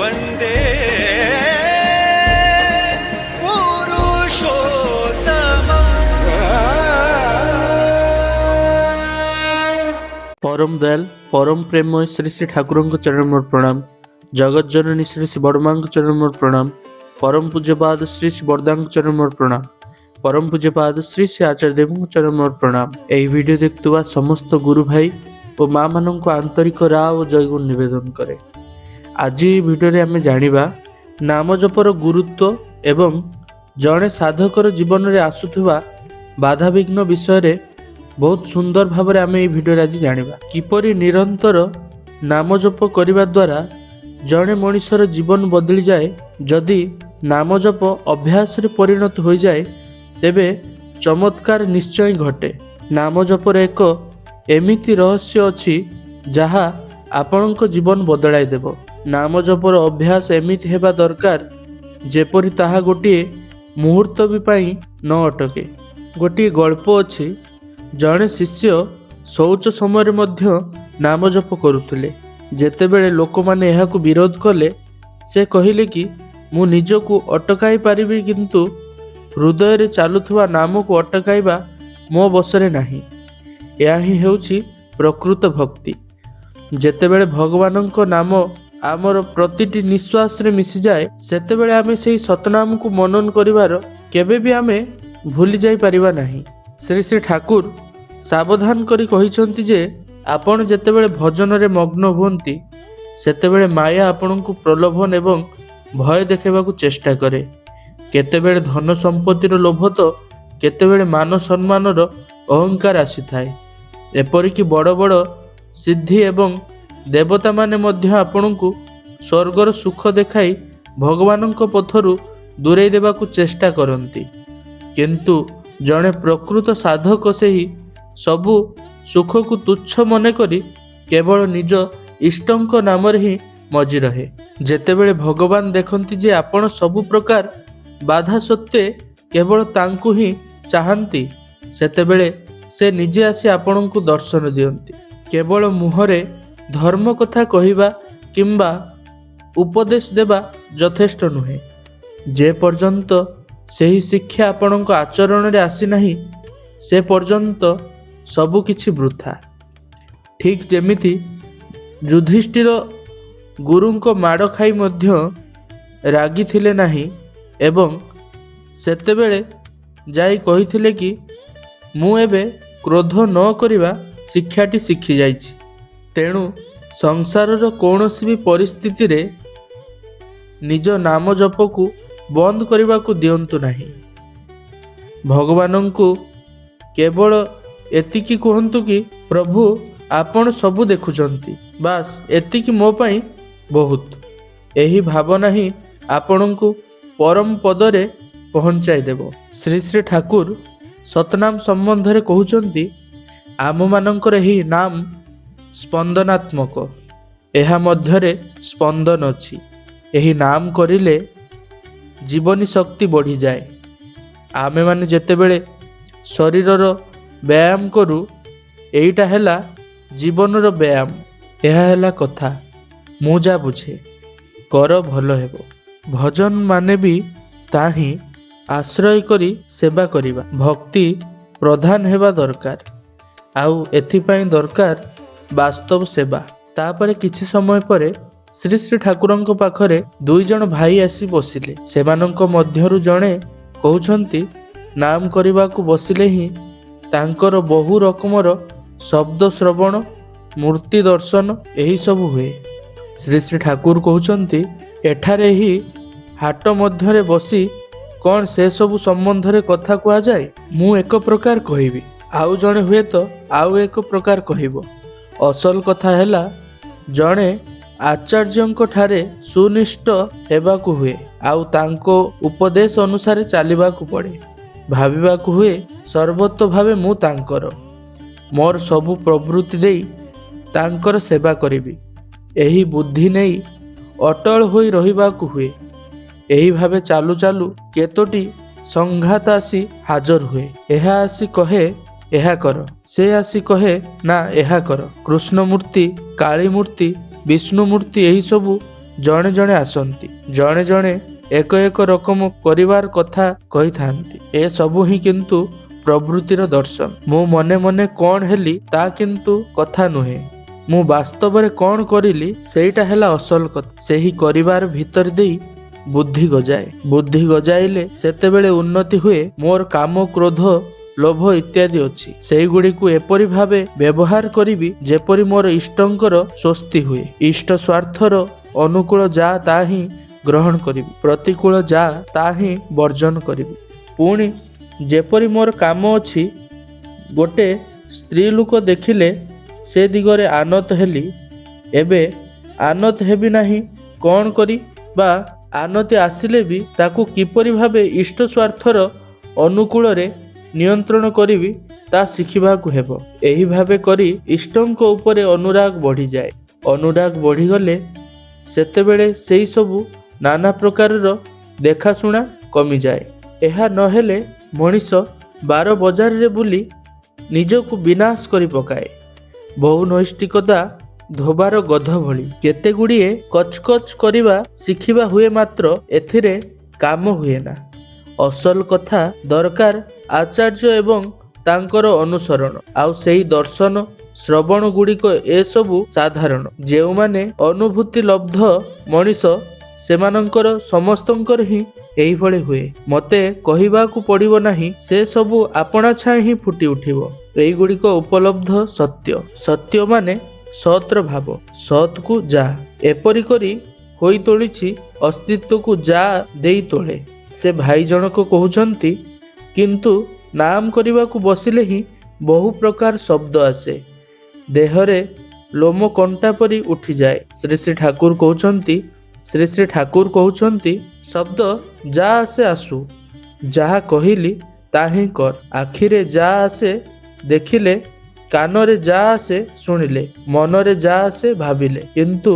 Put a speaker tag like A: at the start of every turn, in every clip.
A: वन्दे
B: परम दयाल परम प्रेममय श्री श्री ठाकुर चरण मोर प्रणाम। जगत जननी श्री श्री बड़मा चरण मोर प्रणाम। परम पूज्यपाद श्री श्री बरदा चरण मोर प्रणाम। परम पूज्यपाद श्री श्री आचार्य देव चरण मोर प्रणाम। यही वीडियो देखुवा समस्त गुरु भाई और माँ मान आंतरिक राव और जय गुण निवेदन करे। आज भिडियो आम जानिबा नाम जपर गुरुत्व एवं जड़े साधकर जीवन में आसुवा बाधाविघ्न विषय बहुत सुंदर भाव में आम भिडियो आज जानिबा किपरि निरंतर नाम जप करने द्वारा जड़े मनीषर जीवन बदली जाए। जदि नाम जप अभ्यास रे परिणत हो जाए तेबे चमत्कार निश्चय घटे। नाम जपर एक एमिति रहस्य अछि जहा आपणक जीवन बदलाई देव। नाम जपर अभ्यास एमिति हेबा दरकार जेपरि ताहा गोटे मुहूर्त भी पाई न अटके। गोटे गल्प अछि जड़े शिष्य शौच समय मध्य नाम जप करुले। जेतेबेले लोक माने एहाकु विरोध कले से कहिले कि मु निजको अटकाई पारिबी किंतु हृदय रे चालुथुवा नाम को अटकाइबा मो बसरे नाही। यह ही हेउछि प्रकृत भक्ति। जेतेबेले भगवानंको नाम आमर प्रतिटी निश्वास रे मिसी जाए सेतेबेले आमे सेही सतनाम को मनन करिवार केबे भी आमे भूली जाई परिबा नाही। श्री श्री ठाकुर सावधान करी कहिसंती जे आपण जेतेबेले भजन रे मग्न हुंती सेतेबेले माया आपणको प्रलोभन एवं भय देखेबाकू चेष्टा करे। केतेबेले धन संपत्तिर लोभ तो केतेबेले मान सम्मानर अहंकार आसी थाए। एपरिकी बड़ बड़ सिद्धि एवं देवता माने मध्य आपणको स्वर्गर सुख देखाई भगवानंको पथरु दूरेई देबाकू चेष्टा करंती किंतु जड़े प्रकृत साधक सेही सबु सुख को तुच्छ मन करी केवल निज इष्टंक नाम ही मजी रहे। जेतेबेले भगवान देखंती जे आपण सबु प्रकार बाधा सत्वे केवल तांकु ही चाहंती सेतेबेले से निजे आसी आपण को दर्शन दियंती। केवल मुहरे धर्म कथा कहिबा किंबा उपदेश देबा यथेष्ट नुहे। जे पर्यंत सही शिक्षा आपणक आचरण रे आसी नाही से पर्यंत सबु किछि वृथा। ठीक जेमिति युधिष्ठिर गुरुंको माड़ खाई मध्य रागी थिले नाही एवं सेतेबेले जाई कहिथिले कि मु एबे क्रोध न करिबा शिक्षाटी शिखि जाइछि। तेणु संसारर कौनसी भी परिस्थिति रे निज नाम जप को बंद करने को दियंतु नहीं। भगवान को केवल एतिकी कहतु कि प्रभु आपण सबु देखुचंती बास एतिकी मो पाई बहुत। यही भावना ही आपण को परम पदरे पहुंचाई देव। श्री श्री ठाकुर सतनाम संबंध रे कहउचंती आम मानकर ही नाम स्पंदनात्मक। एहा मध्यरे स्पंदन अछि। यही नाम करिले जीवनी शक्ति बढ़ी जाए। आमे माने जेतेबेले शरीरर व्यायाम करू एईटा हैला जीवनर व्यायाम। यह हैला कथा मु जा बुझे कर भल हेबो। भजन माने भी ताही आश्रय करी सेवा करिबा। भक्ति प्रधान हेबा दरकार आउ एथिपाई दरकार वास्तव सेवा। तापरे किछि समय परे श्री श्री ठाकुरंको पाखरे दुई जण भाई आसी बसिले। सेमानंको मध्यरु जणे कहउछंती नाम करिबाकू बसिले ही तांकर बहु रकमर शब्द श्रवण मूर्ति दर्शन यही सब हुए। श्री श्री ठाकुर कहउछंती एठारे ही हाट मध्यरे बसी कौन से सबु संबंध रे कथा कुआ जाए। मु एक प्रकार कहिबी आउ जणे हुए तो आउ एक प्रकार कहिबो। असल कथा हैला जणे आचार्यंको ठारे सुनिष्ठ हेबाकू हुए आउ तांको उपदेश अनुसार चलिबाकू पड़े। भाविबाकू हुए सर्वत्व भावे मु तांकर मोर सबु प्रवृत्ति देई तांकर सेवा करिबी। एही बुद्धि नेई अटल होई रहिबाकू हुए। एही भावे चालू चालू केतोटी संघात आसी हाजर हुए। एहा आसी कहे एहा कर, से आसी कहे ना एहा कर। कृष्ण मूर्ति, काली मूर्ति, विष्णु मूर्ति यही सबू ଜଣେ ଜଣେ ଆସନ୍ତି, ଜଣେ ଜଣେ ଏକ ଏକ ରକମ କରିବାର କଥା କହିଥାନ୍ତି। ଏସବୁ ହିଁ କିନ୍ତୁ ପ୍ରବୃତ୍ତିର ଦର୍ଶନ। ମୁଁ ମନେ ମନେ କ'ଣ ହେଲି ତା କିନ୍ତୁ କଥା ନୁହେଁ। ମୁଁ ବାସ୍ତବରେ କ'ଣ କରିଲି ସେଇଟା ହେଲା ଅସଲ କଥା। ସେହି କରିବାର ଭିତରେ ଦେଇ ବୁଦ୍ଧି ଗଜାଏ। ବୁଦ୍ଧି ଗଜାଇଲେ ସେତେବେଳେ ଉନ୍ନତି ହୁଏ। ମୋର କାମ, କ୍ରୋଧ, ଲୋଭ ଇତ୍ୟାଦି ଅଛି। ସେଇଗୁଡ଼ିକୁ ଏପରି ଭାବେ ବ୍ୟବହାର କରିବି ଯେପରି ମୋର ଇଷ୍ଟଙ୍କର ସ୍ୱସ୍ତି ହୁଏ। ଇଷ୍ଟ ସ୍ୱାର୍ଥର ଅନୁକୂଳ ଯାହା ତା ହିଁ ଗ୍ରହଣ କରିବି, ପ୍ରତିକୂଳ ଯାହା ତା ହିଁ ବର୍ଜନ କରିବି। ପୁଣି ଯେପରି ମୋର କାମ ଅଛି, ଗୋଟେ ସ୍ତ୍ରୀ ଲୋକ ଦେଖିଲେ ସେ ଦିଗରେ ଆନତ ହେଲି, ଏବେ ଆନତ ହେବି ନାହିଁ। କ'ଣ କରି ବା ଆନତି ଆସିଲେ ବି ତାକୁ କିପରି ଭାବେ ଇଷ୍ଟ ସ୍ୱାର୍ଥର ଅନୁକୂଳରେ ନିୟନ୍ତ୍ରଣ କରିବି ତା ଶିଖିବାକୁ ହେବ। ଏହି ଭାବେ କରି ଇଷ୍ଟଙ୍କ ଉପରେ ଅନୁରାଗ ବଢ଼ିଯାଏ। ଅନୁରାଗ ବଢ଼ିଗଲେ ସେତେବେଳେ ସେହି ସବୁ ନାନା ପ୍ରକାରର ଦେଖାଶୁଣା କମିଯାଏ। ଏହା ନହେଲେ ମଣିଷ ବାର ବଜାରରେ ବୁଲି ନିଜକୁ ବିନାଶ କରି ପକାଏ। ବହୁ ନୈଷ୍ଠିକତା ଧୋବାର ଗଧ ଭଳି କେତେ ଗୁଡ଼ିଏ କଚକଚ କରିବା ଶିଖିବା ହୁଏ, ମାତ୍ର ଏଥିରେ କାମ ହୁଏ ନା। ଅସଲ କଥା ଦରକାର ଆଚାର୍ଯ୍ୟ ଏବଂ ତାଙ୍କର ଅନୁସରଣ, ଆଉ ସେହି ଦର୍ଶନ ଶ୍ରବଣ ଗୁଡ଼ିକ ଏସବୁ ସାଧାରଣ। ଯେଉଁମାନେ ଅନୁଭୂତି ଲବ୍ଧ ମଣିଷ ସେମାନଙ୍କର ସମସ୍ତଙ୍କର ହିଁ ଏହିଭଳି ହୁଏ। ମୋତେ କହିବାକୁ ପଡ଼ିବ ନାହିଁ, ସେ ସବୁ ଆପଣା ଛାଏଁ ହିଁ ଫୁଟି ଉଠିବ। ଏଇଗୁଡ଼ିକ ଉପଲବ୍ଧ ସତ୍ୟ। ସତ୍ୟ ମାନେ ସତ୍ର ଭାବ, ସତ୍କୁ ଯା ଏପରି କରି ହୋଇ ତୋଳିଛି, ଅସ୍ତିତ୍ୱକୁ ଯା ଦେଇ ତୋଳେ। ସେ ଭାଇ ଜଣକ କହୁଛନ୍ତି, କିନ୍ତୁ ନାମ କରିବାକୁ ବସିଲେ ହିଁ ବହୁ ପ୍ରକାର ଶବ୍ଦ ଆସେ, ଦେହରେ ଲୋମ କଣ୍ଟା ପରି ଉଠିଯାଏ। ଶ୍ରୀ ଶ୍ରୀ ଠାକୁର କହୁଛନ୍ତି, ଶବ୍ଦ ଯା ଆସେ ଆସୁ, ଯାହା କହିଲି ତା ହିଁ କର। ଆଖିରେ ଯା ଆସେ ଦେଖିଲେ, କାନରେ ଯା ଆସେ ଶୁଣିଲେ, ମନରେ ଯା ଆସେ ଭାବିଲେ, କିନ୍ତୁ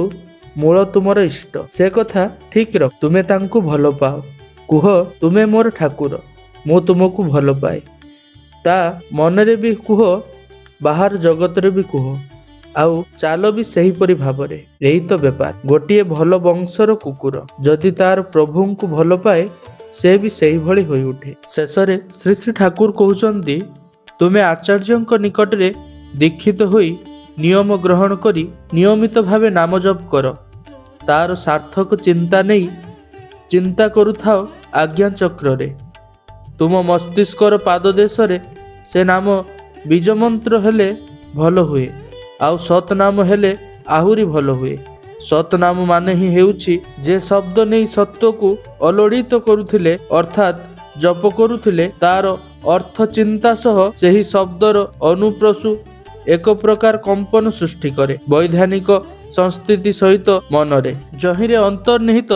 B: ମୂଳ ତୁମର ଇଷ୍ଟ। ସେ କଥା ଠିକ୍ ରଖ। ତୁମେ ତାଙ୍କୁ ଭଲ ପାଅ, କୁହ ତୁମେ ମୋର ଠାକୁର, ମୁଁ ତୁମକୁ ଭଲ ପାଏ। ତା ମନରେ ବି କୁହ, ବାହାର ଜଗତରେ ବି କୁହ, ଆଉ ଚାଲ ବି ସେହିପରି ଭାବରେ। ଏହି ତ ବେପାର। ଗୋଟିଏ ଭଲ ବଂଶର କୁକୁର ଯଦି ତାର ପ୍ରଭୁଙ୍କୁ ଭଲ ପାଏ, ସେ ବି ସେହିଭଳି ହୋଇ ଉଠେ। ଶେଷରେ ଶ୍ରୀ ଶ୍ରୀ ଠାକୁର କହୁଛନ୍ତି, ତୁମେ ଆଚାର୍ଯ୍ୟଙ୍କ ନିକଟରେ ଦୀକ୍ଷିତ ହୋଇ ନିୟମ ଗ୍ରହଣ କରି ନିୟମିତ ଭାବେ ନାମ ଜପ କର। ତାର ସାର୍ଥକ ଚିନ୍ତା ନେଇ ଚିନ୍ତା କରୁଥାଅ ଆଜ୍ଞା ଚକ୍ରରେ। ତୁମ ମସ୍ତିଷ୍କର ପାଦଦେଶରେ ସେ ନାମ ବୀଜମନ୍ତ୍ର ହେଲେ ଭଲ ହୁଏ, ଆଉ ସତ୍ ନାମ ହେଲେ ଆହୁରି ଭଲ ହୁଏ। ସତ୍ ନାମ ମାନେ ହିଁ ହେଉଛି, ଯେ ଶବ୍ଦ ନେଇ ସତ୍ୱକୁ ଅଲୋଡ଼ିତ କରୁଥିଲେ, ଅର୍ଥାତ୍ ଜପ କରୁଥିଲେ, ତାର ଅର୍ଥ ଚିନ୍ତା ସହ ସେହି ଶବ୍ଦର ଅନୁପ୍ରସୁ ଏକ ପ୍ରକାର କମ୍ପନ ସୃଷ୍ଟି କରେ ବୈଧାନିକ ସଂସ୍ଥିତି ସହିତ ମନରେ। ଯହିଁରେ ଅନ୍ତର୍ନିହିତ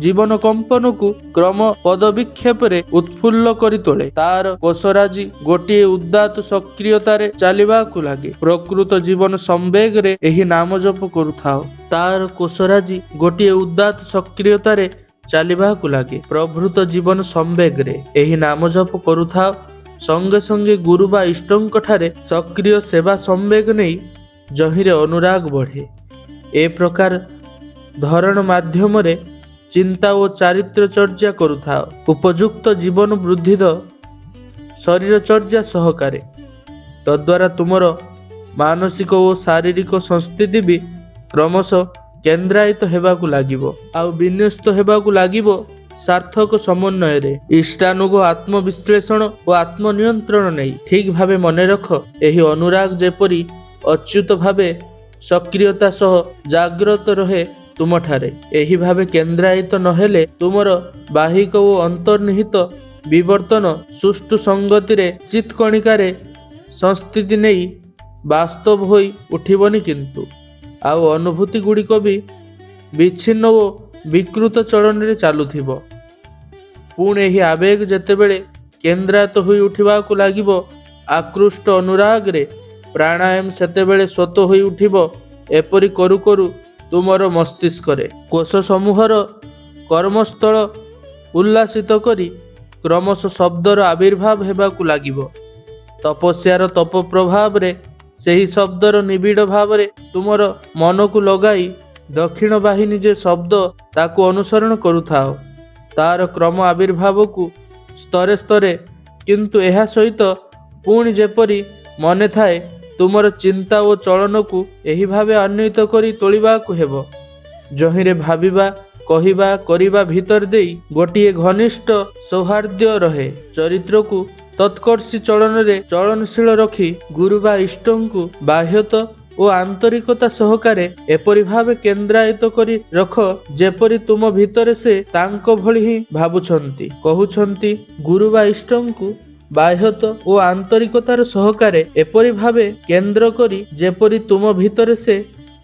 B: ଜୀବନ କମ୍ପନକୁ କ୍ରମ ପଦବିକ୍ଷେପରେ ଉତ୍ଫୁଲ୍ଲ କରି ତୋଳେ। ତାର କୋଷରାଜି ଗୋଟିଏ ଉଦାତ୍ତ ସକ୍ରିୟତାରେ ଚାଲିବାକୁ ଲାଗେ। ପ୍ରକୃତ ଜୀବନ ସମ୍ବେଗରେ ଏହି ନାମ ଜପ କରୁଥାଅ। ତାର କୋଷରାଜି ଗୋଟିଏ ଉଦାତ୍ତ ସକ୍ରିୟତାରେ ଚାଲିବାକୁ ଲାଗେ। ପ୍ରଭୃତ ଜୀବନ ସମ୍ବେଗରେ ଏହି ନାମ ଜପ କରୁଥାଅ। ସଙ୍ଗେ ସଙ୍ଗେ ଗୁରୁ ବା ଇଷ୍ଟଙ୍କ ଠାରେ ସକ୍ରିୟ ସେବା ସମ୍ବେଗ ନେଇ ଯହିଁରେ ଅନୁରାଗ ବଢ଼େ। ଏ ପ୍ରକାର ଧରଣ ମାଧ୍ୟମରେ ଚିନ୍ତା ଓ ଚାରିତ୍ର ଚର୍ଚ୍ଚା କରୁଥାଅ। ଉପଯୁକ୍ତ ଜୀବନ ବୃଦ୍ଧିଦ ଶରୀର ଚର୍ଚ୍ଚା ସହକାରେ। ତଦ୍ୱାରା ତୁମର ମାନସିକ ଓ ଶାରୀରିକ ସଂସ୍ଥିତି ବି କ୍ରମଶଃ କେନ୍ଦ୍ରାୟିତ ହେବାକୁ ଲାଗିବ, ଆଉ ବିନ୍ୟସ୍ତ ହେବାକୁ ଲାଗିବ ସାର୍ଥକ ସମନ୍ୱୟରେ। ଇଷ୍ଟାନୁଗ ଆତ୍ମବିଶ୍ଳେଷଣ ଓ ଆତ୍ମନିୟନ୍ତ୍ରଣ ନେଇ ଠିକ୍ ଭାବେ ମନେ ରଖ, ଏହି ଅନୁରାଗ ଯେପରି ଅଚ୍ୟୁତ ଭାବେ ସକ୍ରିୟତା ସହ ଜାଗ୍ରତ ରହେ ତୁମଠାରେ। ଏହି ଭାବେ କେନ୍ଦ୍ରାୟିତ ନହେଲେ ତୁମର ବାହିକ ଓ ଅନ୍ତର୍ନିହିତ ବିବର୍ତ୍ତନ ସୁଷ୍ଠୁ ସଙ୍ଗତିରେ ଚିତ୍କଣିକାରେ ସଂସ୍ଥିତି ନେଇ ବାସ୍ତବ ହୋଇ ଉଠିବନି, କିନ୍ତୁ ଆଉ ଅନୁଭୂତି ଗୁଡ଼ିକ ବି ବିଚ୍ଛିନ୍ନ ଓ ବିକୃତ ଚଳନରେ ଚାଲୁଥିବ। ପୁଣି ଏହି ଆବେଗ ଯେତେବେଳେ କେନ୍ଦ୍ରାୟିତ ହୋଇ ଉଠିବାକୁ ଲାଗିବ ଆକୃଷ୍ଟ ଅନୁରାଗରେ, ପ୍ରାଣାୟାମ ସେତେବେଳେ ସ୍ୱତ ହୋଇ ଉଠିବ। ଏପରି କରୁ କରୁ ତୁମର ମସ୍ତିଷ୍କରେ କୋଷ ସମୂହର କର୍ମସ୍ଥଳ ଉଲ୍ଲାସିତ କରି କ୍ରମଶଃ ଶବ୍ଦର ଆବିର୍ଭାବ ହେବାକୁ ଲାଗିବ। ତପସ୍ୟାର ତପ ପ୍ରଭାବରେ ସେହି ଶବ୍ଦର ନିବିଡ଼ ଭାବରେ ତୁମର ମନକୁ ଲଗାଇ ଦକ୍ଷିଣ ବାହିନୀ ଯେ ଶବ୍ଦ ତାକୁ ଅନୁସରଣ କରୁଥାଅ। ତାର କ୍ରମ ଆବିର୍ଭାବକୁ ସ୍ତରେ ସ୍ତରେ, କିନ୍ତୁ ଏହା ସହିତ ପୁଣି ଯେପରି ମନେ ଥାଏ ତୁମର ଚିନ୍ତା ଓ ଚଳନକୁ ଏହି ଭାବେ ଅନ୍ୱିତ କରି ତୋଳିବାକୁ ହେବ। ଯହିଁରେ ଭାବିବା, କହିବା, କରିବା ଭିତର ଦେଇ ଗୋଟିଏ ଘନିଷ୍ଠ ସୌହାର୍ଦ୍ଦ୍ୟ ରହେ। ଚରିତ୍ରକୁ ତତ୍କର୍ଷୀ ଚଳନରେ ଚଳନଶୀଳ ରଖି ଗୁରୁ ବା ଇଷ୍ଟଙ୍କୁ ବାହ୍ୟତ ଓ ଆନ୍ତରିକତା ସହକାରେ ଏପରି ଭାବେ କେନ୍ଦ୍ରାୟିତ କରି ରଖ ଯେପରି ତୁମ ଭିତରେ ସେ ତାଙ୍କ ଭଳି ହିଁ ଭାବୁଛନ୍ତି, କହୁଛନ୍ତି। ଗୁରୁ ବା ଇଷ୍ଟଙ୍କୁ ବାହ୍ୟତ ଓ ଆନ୍ତରିକତାର ସହକାରେ ଏପରି ଭାବେ କେନ୍ଦ୍ର କରି ଯେପରି ତୁମ ଭିତରେ ସେ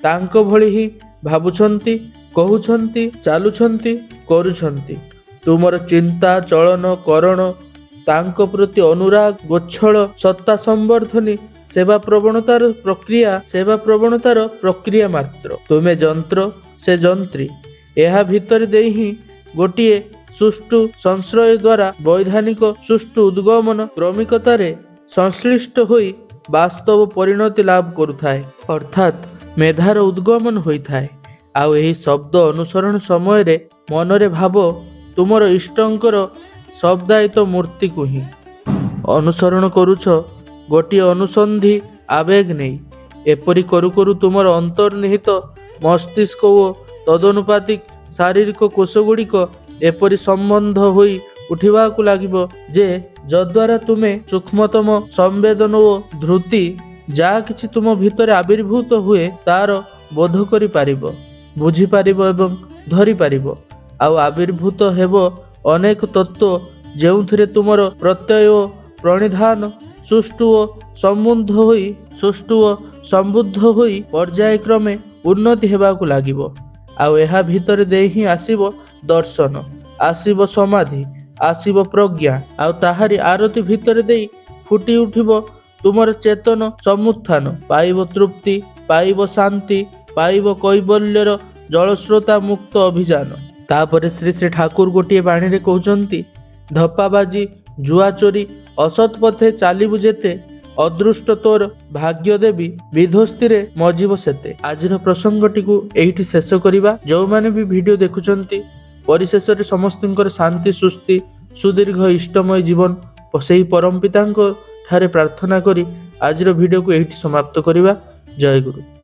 B: ତାଙ୍କ ଭଳି ହିଁ ଭାବୁଛନ୍ତି, କହୁଛନ୍ତି, ଚାଲୁଛନ୍ତି, କରୁଛନ୍ତି। ତୁମର ଚିନ୍ତା, ଚଳନ, କରଣ ତାଙ୍କ ପ୍ରତି ଅନୁରାଗ, ଗୋଚ୍ଛଳ, ସତ୍ତା ସମ୍ବର୍ଦ୍ଧନୀ, ସେବା ପ୍ରବଣତାର ପ୍ରକ୍ରିୟା ମାତ୍ର। ତୁମେ ଯନ୍ତ୍ର, ସେ ଯନ୍ତ୍ରୀ। ଏହା ଭିତରେ ଦେଇ ହିଁ ଗୋଟିଏ ସୁଷ୍ଠୁ ସଂଶ୍ରୟ ଦ୍ୱାରା ବୈଧାନିକ ସୁଷ୍ଠୁ ଉଦ୍ଗମନ କ୍ରମିକତାରେ ସଂଶ୍ଳିଷ୍ଟ ହୋଇ ବାସ୍ତବ ପରିଣତି ଲାଭ କରୁଥାଏ, ଅର୍ଥାତ୍ ମେଧାର ଉଦ୍ଗମନ ହୋଇଥାଏ। ଆଉ ଏହି ଶବ୍ଦ ଅନୁସରଣ ସମୟରେ ମନରେ ଭାବ ତୁମର ଇଷ୍ଟଙ୍କର ଶବ୍ଦାୟିତ ମୂର୍ତ୍ତିକୁ ହିଁ ଅନୁସରଣ କରୁଛ, ଗୋଟିଏ ଅନୁସନ୍ଧି ଆବେଗ ନେଇ। ଏପରି କରୁ କରୁ ତୁମର ଅନ୍ତର୍ନିହିତ ମସ୍ତିଷ୍କ ଓ ତଦନୁପାତିକ ଶାରୀରିକ କୋଷଗୁଡ଼ିକ ଏପରି ସମ୍ବନ୍ଧ ହୋଇ ଉଠିବାକୁ ଲାଗିବ ଯେ ଯଦ୍ୱାରା ତୁମେ ସୂକ୍ଷ୍ମତମ ସମ୍ବେଦନ ଓ ଧୃତି ଯାହା କିଛି ତୁମ ଭିତରେ ଆବିର୍ଭୂତ ହୁଏ ତାର ବୋଧ କରିପାରିବ, ବୁଝିପାରିବ ଏବଂ ଧରିପାରିବ। ଆଉ ଆବିର୍ଭୂତ ହେବ ଅନେକ ତତ୍ତ୍ୱ ଯେଉଁଥିରେ ତୁମର ପ୍ରତ୍ୟୟ ଓ ପ୍ରଣିଧାନ ସୁଷ୍ଠୁ ଓ ସମୃଦ୍ଧ ହୋଇ ପର୍ଯ୍ୟାୟକ୍ରମେ ଉନ୍ନତି ହେବାକୁ ଲାଗିବ। ଆଉ ଏହା ଭିତରେ ଦେଇ ହିଁ ଆସିବ ଦର୍ଶନ, ଆସିବ ସମାଧି, ଆସିବ ପ୍ରଜ୍ଞା। ଆଉ ତାହାରି ଆରତି ଭିତରେ ଦେଇ ଫୁଟି ଉଠିବ ତୁମର ଚେତନ ସମୁତ୍ଥାନ। ପାଇବ ତୃପ୍ତି, ପାଇବ ଶାନ୍ତି, ପାଇବ କୈବଲ୍ୟର ଜଳସ୍ରୋତା ମୁକ୍ତ ଅଭିଯାନ। ତାପରେ ଶ୍ରୀ ଶ୍ରୀ ଠାକୁର ଗୋଟିଏ ବାଣୀରେ କହୁଛନ୍ତି, ଧପ୍ପାବାଜି, ଜୁଆ ଚୋରି, ଅସତ୍ ପଥେ ଚାଲିବୁ ଯେତେ, ଅଦୃଷ୍ଟ ତୋର ଭାଗ୍ୟ ଦେବି, ବିଧ୍ୱସ୍ତିରେ ମଜିବ ସେତେ। ଆଜିର ପ୍ରସଙ୍ଗଟିକୁ ଏଇଠି ଶେଷ କରିବା। ଯେଉଁମାନେ ବି ଭିଡ଼ିଓ ଦେଖୁଛନ୍ତି, ପରିଶେଷରେ ସମସ୍ତଙ୍କର ଶାନ୍ତି, ସୁସ୍ଥି, ସୁଦୀର୍ଘ ଇଷ୍ଟମୟ ଜୀବନ ସେହି ପରମ ପିତାଙ୍କ ଠାରେ ପ୍ରାର୍ଥନା କରି ଆଜିର ଭିଡ଼ିଓକୁ ଏଇଠି ସମାପ୍ତ କରିବା। ଜୟ ଗୁରୁ।